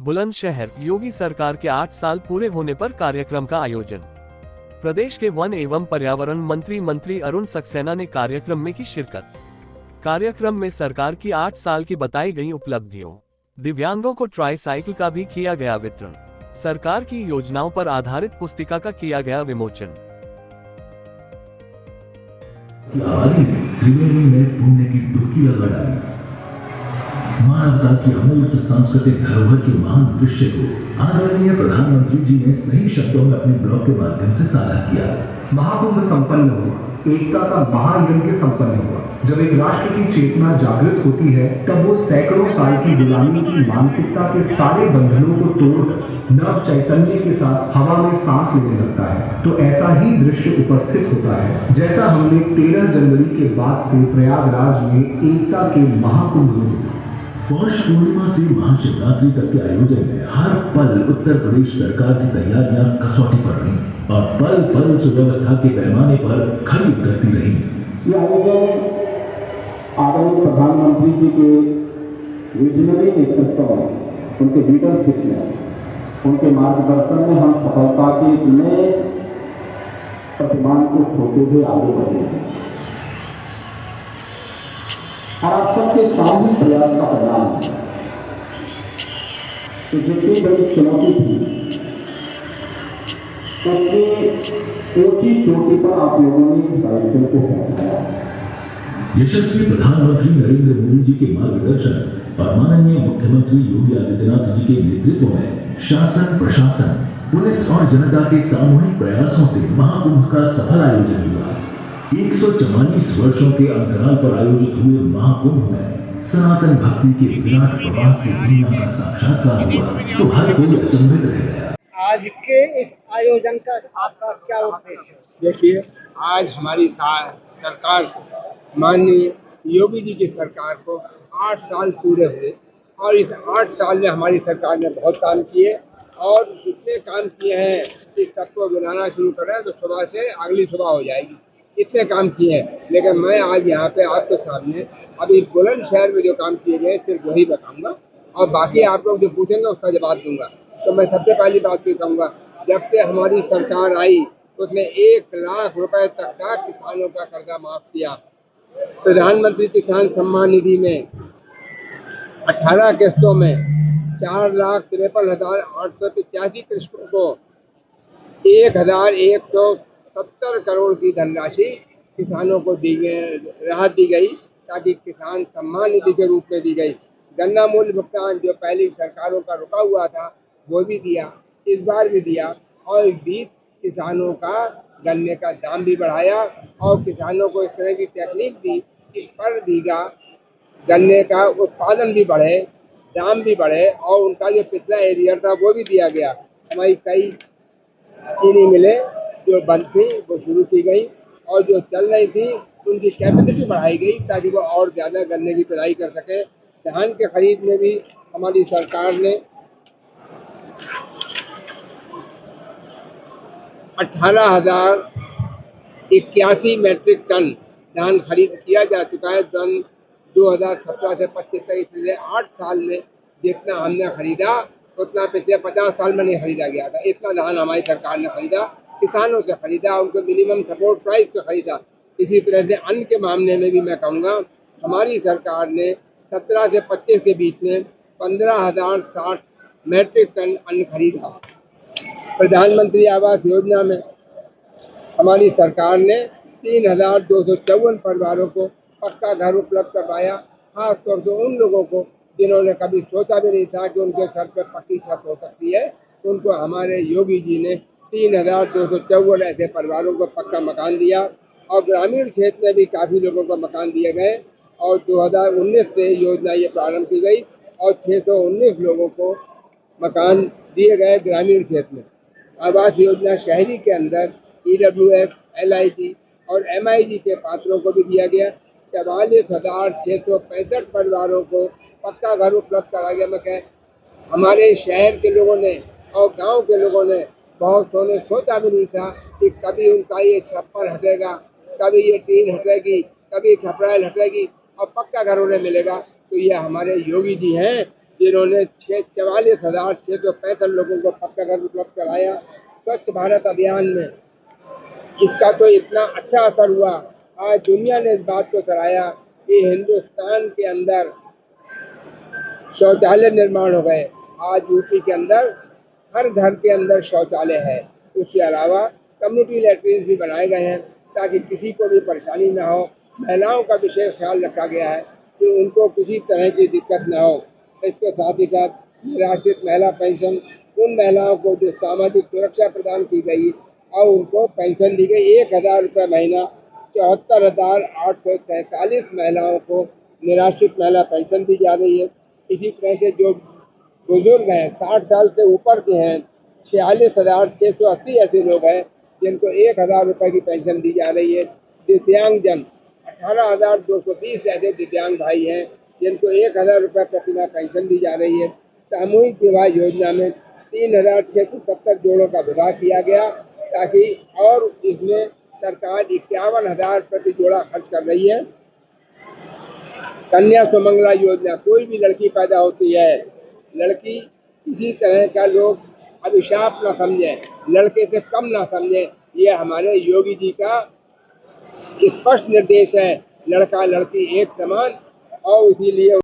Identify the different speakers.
Speaker 1: बुलंदशहर, योगी सरकार के 8 साल पूरे होने पर कार्यक्रम का आयोजन। प्रदेश के वन एवं पर्यावरण मंत्री अरुण सक्सेना ने कार्यक्रम में की शिरकत। कार्यक्रम में सरकार की 8 साल की बताई गई उपलब्धियों, दिव्यांगों को ट्राईसाइकिल का भी किया गया वितरण, सरकार की योजनाओं पर आधारित पुस्तिका का किया गया विमोचन।
Speaker 2: त्रिवेणी में पुण्य की डुबकी लगा डाली। मानवता की अमूर्त सांस्कृतिक धरोहर के महान दृश्य को आदरणीय प्रधानमंत्री जी ने सही शब्दों में अपने ब्लॉग के माध्यम से साझा किया।
Speaker 3: महाकुंभ संपन्न हुआ, एकता का महायज्ञ संपन्न हुआ। जब एक राष्ट्र की चेतना जागृत होती है तब वो सैकड़ों साल की गुलामी की मानसिकता के सारे बंधनों को तोड़कर नव चैतन्य के साथ हवा में सांस लेने लगता है। तो ऐसा ही दृश्य उपस्थित होता है जैसा हमने 13 जनवरी के बाद से प्रयागराज में एकता के महाकुंभ में देखा।
Speaker 2: पौष पूर्णिमा से महाशिवरात्रि तक के आयोजन में हर पल उत्तर प्रदेश सरकार की तैयारियां कसौटी पर रही और पल पल सुव्यवस्था के पैमाने पर खड़ी करती रही।
Speaker 4: ये आयोजन आदरणीय प्रधानमंत्री जी के विजनरी नेतृत्व में, उनके लीडरशिप में, उनके मार्गदर्शन में हम सफलता के नए प्रतिमान को छोड़ते हुए आगे बढ़े हैं और आप सबके सामूहिक प्रयास का परिणाम है। तो जितनी बड़ी चुनौती थी उतनी ऊंची चोटी पर आप लोगों ने इस आयोजन को पहुंचाया।
Speaker 2: यशस्वी प्रधानमंत्री नरेंद्र मोदी जी के मार्गदर्शन और माननीय मुख्यमंत्री योगी आदित्यनाथ जी के नेतृत्व में शासन, प्रशासन, पुलिस और जनता के सामूहिक प्रयासों से महाकुंभ का सफल आयोजन हुआ। 144 वर्षों के अंतराल पर आयोजित हुए महाकुंभ में सनातन भक्ति के विराट प्रवाह से दुनिया का साक्षात्कार हुआ तो हर कोई अचंभित रह गया।
Speaker 5: आज के इस आयोजन का आपका क्या उद्देश्य है?
Speaker 6: देखिए, आज हमारी सरकार को, माननीय योगी जी की सरकार को 8 साल पूरे हुए और इस 8 साल में हमारी सरकार ने बहुत काम किए और इतने काम किए हैं कि सबको गिनाना शुरू करें तो सुबह से अगली सुबह हो जाएगी, इतने काम किए हैं। लेकिन मैं आज यहाँ पे आपके सामने अभी बुलंदशहर में जो काम किए गए सिर्फ वही बताऊंगा और बाकी आप लोग जो पूछेंगे उसका जवाब दूंगा। तो मैं सबसे पहली बात ये कहूँगा, जब से हमारी सरकार आई तो उसने 1 लाख रुपए तक का किसानों का कर्जा माफ किया। प्रधानमंत्री किसान सम्मान निधि में 18 किस्तों में 4,53,885 कृषकों को 1,170 करोड़ की धनराशि किसानों को राहत दी गई, ताकि किसान सम्मान निधि के रूप में दी गई। गन्ना मूल्य भुगतान जो पहली सरकारों का रुका हुआ था वो भी दिया, इस बार भी दिया और इस बीच किसानों का गन्ने का दाम भी बढ़ाया और किसानों को इस तरह की टेक्निक दी कि पर बीघा गन्ने का उत्पादन भी बढ़े, दाम भी बढ़े और उनका जो पिछला एरियर था वो भी दिया गया। हमारी कई चीनी मिलें जो बंद थी वो शुरू की गई और जो चल रही थी उनकी कैपेसिटी बढ़ाई गई ताकि वो और ज़्यादा गन्ने की पेराई कर सके। धान के खरीद में भी हमारी सरकार ने 18,081 मैट्रिक टन धान खरीद किया जा चुका है। सन 2017 से 25 तक पिछले 8 साल में जितना हमने खरीदा उतना पिछले 50 साल में नहीं खरीदा गया था। इतना धान हमारी सरकार ने खरीदा, किसानों से खरीदा, उनको मिनिमम सपोर्ट प्राइस पे खरीदा। इसी तरह से अन्न के मामले में भी मैं कहूँगा हमारी सरकार ने 17 से 25 के बीच में 15,060 मैट्रिक टन अन्न खरीदा। प्रधानमंत्री आवास योजना में हमारी सरकार ने 3,254 परिवारों को पक्का घर उपलब्ध करवाया, खासतौर से उन लोगों को जिन्होंने कभी सोचा भी नहीं था कि उनके सर पर पक्की छत हो सकती है। उनको हमारे योगी जी ने 3,254 ऐसे परिवारों को पक्का मकान दिया और ग्रामीण क्षेत्र में भी काफ़ी लोगों को मकान दिए गए और 2019 से योजना ये प्रारंभ की गई और 619 लोगों को मकान दिए गए ग्रामीण क्षेत्र में। आवास योजना शहरी के अंदर EWS, LIG और MIG के पात्रों को भी दिया गया। 44,665 परिवारों को पक्का घर उपलब्ध कराया गया। मैं हमारे शहर के लोगों ने और गांव के लोगों ने बहुत ने सोचा भी नहीं था कि कभी उनका ये छप्पर हटेगा, कभी ये टीन हटेगी, कभी खपराइल हटेगी और पक्का घर उन्हें मिलेगा। तो ये हमारे योगी जी हैं जिन्होंने 44,665 लोगों को पक्का घर उपलब्ध कराया। स्वच्छ भारत अभियान में इसका तो इतना अच्छा असर हुआ, आज दुनिया ने इस बात को सराहा कि हिंदुस्तान के अंदर शौचालय निर्माण हो गए। आज यूपी के अंदर हर घर के अंदर शौचालय है। उसके अलावा कम्युनिटी लैट्रिन भी बनाए गए हैं ताकि किसी को भी परेशानी ना हो। महिलाओं का विशेष ख्याल रखा गया है कि उनको किसी तरह की दिक्कत ना हो। इसके साथ ही साथ राष्ट्रीय महिला पेंशन उन महिलाओं को जो सामाजिक सुरक्षा प्रदान की गई और उनको पेंशन दी गई 1,000 रुपये महीना। 74,843 महिलाओं को निराश्रित महिला पेंशन दी जा रही है। इसी तरह से जो बुजुर्ग हैं 60 साल से ऊपर के हैं 46,680 ऐसे लोग हैं जिनको 1,000 रुपये की पेंशन दी जा रही है। दिव्यांगजन 18,220 ऐसे दिव्यांग भाई हैं जिनको 1,000 रुपये प्रतिमाह पेंशन दी जा रही है। सामूहिक विवाह योजना में 3,670 जोड़ों का विवाह किया गया ताकि और इसमें सरकार 51,000 प्रति जोड़ा खर्च कर रही है। कन्या सुमंगला योजना, कोई भी लड़की पैदा होती है, लड़की किसी तरह का लोग अभिशाप न समझें, लड़के से कम न समझें, ये हमारे योगी जी का स्पष्ट निर्देश है। लड़का लड़की एक समान और इसीलिए